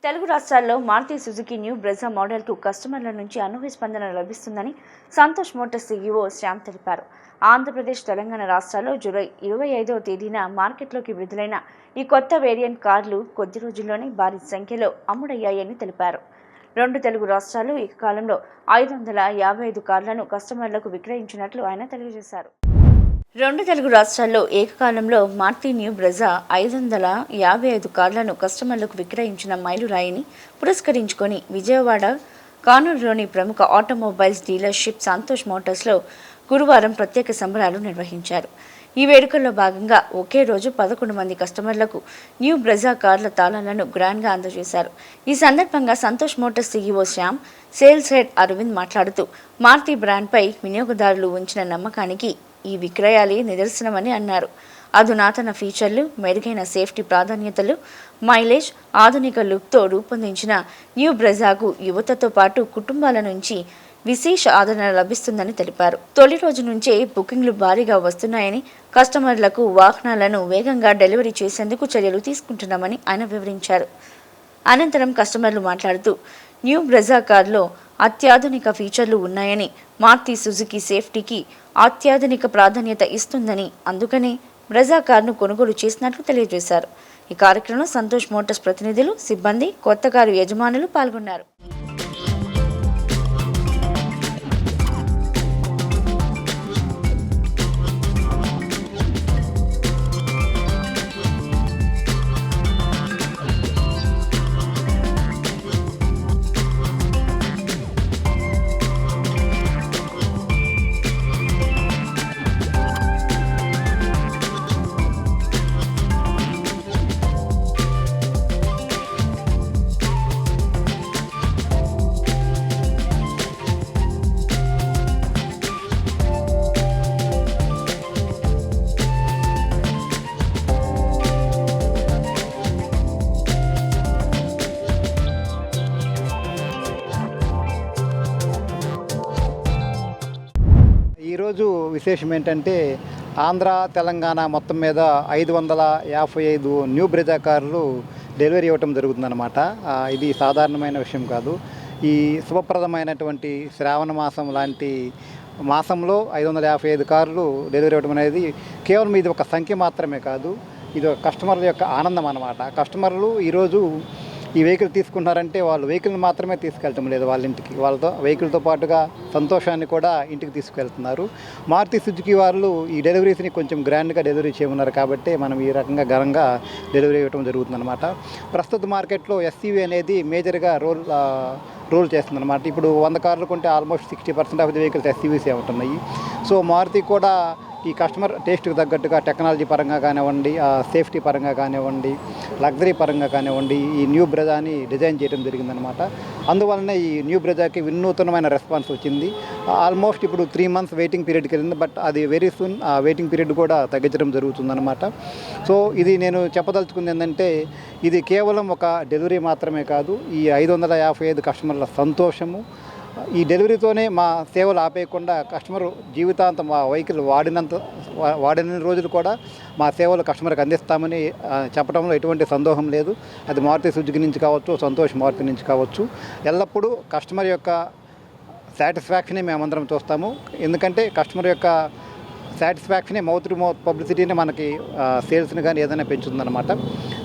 తెలుగు రాష్ట్రాల్లో Maruti Suzuki new Brezza మోడల్కు కస్టమర్ల నుంచి అనూహ్య స్పందన లభిస్తుందని సంతోష్ మోటార్స్ సీఈఓ శ్యామ్ తెలిపారు. ఆంధ్రప్రదేశ్, తెలంగాణ రాష్ట్రాల్లో జూలై 25వ తేదీన మార్కెట్లోకి విడుదలైన ఈ కొత్త వేరియంట్ కార్లు కొద్ది రోజుల్లోనే భారీ సంఖ్యలో అమ్ముడయ్యాయని తెలిపారు. రెండు తెలుగు రాష్ట్రాల్లో ఏకకాలంలో 555 కార్లను కస్టమర్లకు విక్రయించినట్లు ఆయన తెలియజేశారు. రెండు తెలుగు రాష్ట్రాల్లో ఏకకాలంలో మారుతి న్యూ బ్రెజా 555 కార్లను కస్టమర్లకు విక్రయించిన మైలురాయిని పురస్కరించుకొని విజయవాడ కానూరులోని ప్రముఖ ఆటోమొబైల్స్ డీలర్షిప్ సంతోష్ మోటార్స్లో గురువారం ప్రత్యేక సంబరాలు నిర్వహించారు. ఈ వేడుకల్లో భాగంగా ఒకే రోజు 11 మంది కస్టమర్లకు న్యూ బ్రెజా కార్ల తాళాలను గ్రాండ్గా అందజేశారు. ఈ సందర్భంగా Santosh motors CEO Shyam, sales head Arvind మాట్లాడుతూ మారుతి బ్రాండ్పై వినియోగదారులు ఉంచిన నమ్మకానికి ఈ విక్రయాలే నిదర్శనమని అన్నారు. అధునాతన ఫీచర్లు, మెరుగైన సేఫ్టీ ప్రాధాన్యతలు, మైలేజ్, ఆధునిక లుక్తో రూపొందించిన న్యూ బ్రెజాకు యువతతో పాటు కుటుంబాల నుంచి విశేష ఆదరణ లభిస్తుందని తెలిపారు. తొలి రోజు నుంచే బుకింగ్లు భారీగా వస్తున్నాయని, కస్టమర్లకు వాహనాలను వేగంగా డెలివరీ చేసేందుకు చర్యలు తీసుకుంటున్నామని ఆయన వివరించారు. అనంతరం కస్టమర్లు మాట్లాడుతూ న్యూ బ్రెజా కార్లో అత్యాధునిక ఫీచర్లు ఉన్నాయని, మారుతి సుజుకి సేఫ్టీకి అత్యాధునిక ప్రాధాన్యత ఇస్తుందని, అందుకని బ్రెజా కార్ను కొనుగోలు చేసినట్లు తెలియజేశారు. ఈ కార్యక్రమంలో సంతోష్ మోటార్స్ ప్రతినిధులు, సిబ్బంది, కొత్త కారు యజమానులు పాల్గొన్నారు. ఈరోజు విశేషం ఏంటంటే ఆంధ్ర, తెలంగాణ మొత్తం మీద 555 న్యూ బ్రెజా కార్లు డెలివరీ ఇవ్వటం జరుగుతుందన్నమాట. ఇది సాధారణమైన విషయం కాదు. ఈ శుభప్రదమైనటువంటి శ్రావణ మాసం లాంటి మాసంలో 555 కార్లు డెలివరీ ఇవ్వడం అనేది కేవలం ఇది ఒక సంఖ్య మాత్రమే కాదు, ఇది ఒక కస్టమర్ల యొక్క ఆనందం అన్నమాట. కస్టమర్లు ఈరోజు ఈ వెహికల్ తీసుకుంటున్నారంటే వాళ్ళు వెహికల్ని మాత్రమే తీసుకెళ్ళటం లేదు, వాళ్ళ ఇంటికి వాళ్ళతో వెహికల్తో పాటుగా సంతోషాన్ని కూడా ఇంటికి తీసుకెళ్తున్నారు. మారుతి సుజుకి వాళ్ళు ఈ డెలివరీస్ని కొంచెం గ్రాండ్గా డెలివరీ చేయమన్నారు కాబట్టి మనం ఈ రకంగా ఘనంగా డెలివరీ ఇవ్వడం జరుగుతుందన్నమాట. ప్రస్తుత మార్కెట్లో ఎస్యూవీ అనేది మేజర్గా రోల్ చేస్తుందన్నమాట. ఇప్పుడు 100 కార్లు కొంటే ఆల్మోస్ట్ 60% ఆఫ్ ది వెహికల్స్ ఎస్యూవీసే ఉంటున్నాయి. సో మారుతి కూడా ఈ కస్టమర్ టేస్ట్కి తగ్గట్టుగా టెక్నాలజీ పరంగా కానివ్వండి, సేఫ్టీ పరంగా కానివ్వండి, లగ్జరీ పరంగా కానివ్వండి, ఈ న్యూ బ్రెజాని డిజైన్ చేయడం జరిగిందనమాట. అందువల్లనే ఈ న్యూ బ్రెజాకి వినూతనమైన రెస్పాన్స్ వచ్చింది. ఆల్మోస్ట్ ఇప్పుడు 3 months వెయిటింగ్ పీరియడ్కి వెళ్ళింది, బట్ అది వెరీ సూన్ ఆ వెయిటింగ్ పీరియడ్ కూడా తగ్గించడం జరుగుతుందన్నమాట. సో ఇది నేను చెప్పదలుచుకుంది ఏంటంటే ఇది కేవలం ఒక డెలివరీ మాత్రమే కాదు, ఈ 555 కస్టమర్ల సంతోషము. ఈ డెలివరీతోనే మా సేవలు ఆపేయకుండా కస్టమర్ జీవితాంతం మా వెహికల్ వాడిన రోజులు కూడా మా సేవలు కస్టమర్కి అందిస్తామని చెప్పడంలో ఎటువంటి సందేహం లేదు. అది మారుతి సుజుకి నుంచి కావచ్చు, సంతోష్ మారుతి నుంచి కావచ్చు, ఎల్లప్పుడూ కస్టమర్ యొక్క సాటిస్ఫాక్షనే మేమందరం చూస్తాము. ఎందుకంటే కస్టమర్ యొక్క సాటిస్ఫాక్షనే మౌత్ టు మౌత్ పబ్లిసిటీని మనకి సేల్స్ని కానీ ఏదైనా పెంచుతుందన్నమాట.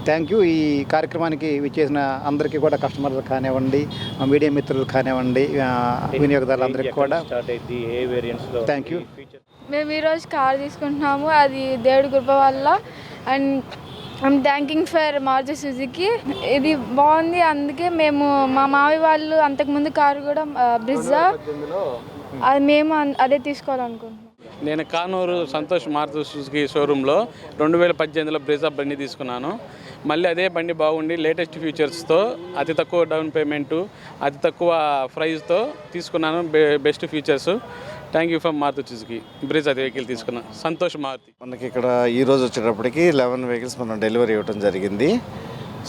Thank you. ఈ కార్యక్రమానికి విచ్చేసిన అందరికీ కూడా, కస్టమర్లు కానివ్వండి, మీడియా మిత్రులు కానివ్వండి, వినియోగదారులందరికీ కూడా థ్యాంక్ యూ. మేము ఈరోజు కార్ తీసుకుంటున్నాము, అది దేవుడి కృప వల్ల. And I'm thanking for Maruti Suzuki. ఇది బాగుంది, అందుకే మేము మా మావి వాళ్ళు అంతకుముందు కారు కూడా బ్రెజా, అది మేము అదే తీసుకోవాలనుకుంటున్నాం. నేను కానూరు సంతోష్ మారుతి సుజుకి షోరూంలో 2018లో బ్రెజా బండి తీసుకున్నాను. మళ్ళీ అదే బండి బాగుండి లేటెస్ట్ ఫీచర్స్తో, అతి తక్కువ డౌన్ పేమెంటు, అతి తక్కువ ప్రైస్తో తీసుకున్నాను. Best features. Thank you for Maruti Suzuki. Brezza vehicle తీసుకున్నాను. సంతోష్ మారుతి. మనకి ఇక్కడ ఈరోజు వచ్చేటప్పటికి 11 వెహికల్స్ మనం డెలివరీ ఇవ్వడం జరిగింది.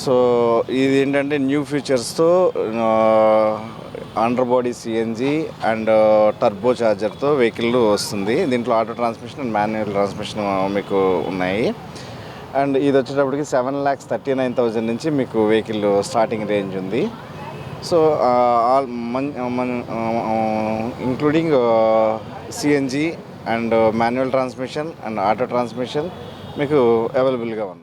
సో ఇది ఏంటంటే న్యూ ఫీచర్స్తో under body CNG and turbo ఛార్జర్తో వెహికల్ వస్తుంది. దీంట్లో auto transmission and manual transmission మీకు ఉన్నాయి. అండ్ ఇది వచ్చేటప్పటికి 7,39,000 నుంచి మీకు వెహికల్ స్టార్టింగ్ రేంజ్ ఉంది. So all including CNG and manual transmission and auto transmission మీకు అవైలబుల్గా ఉన్నాయి.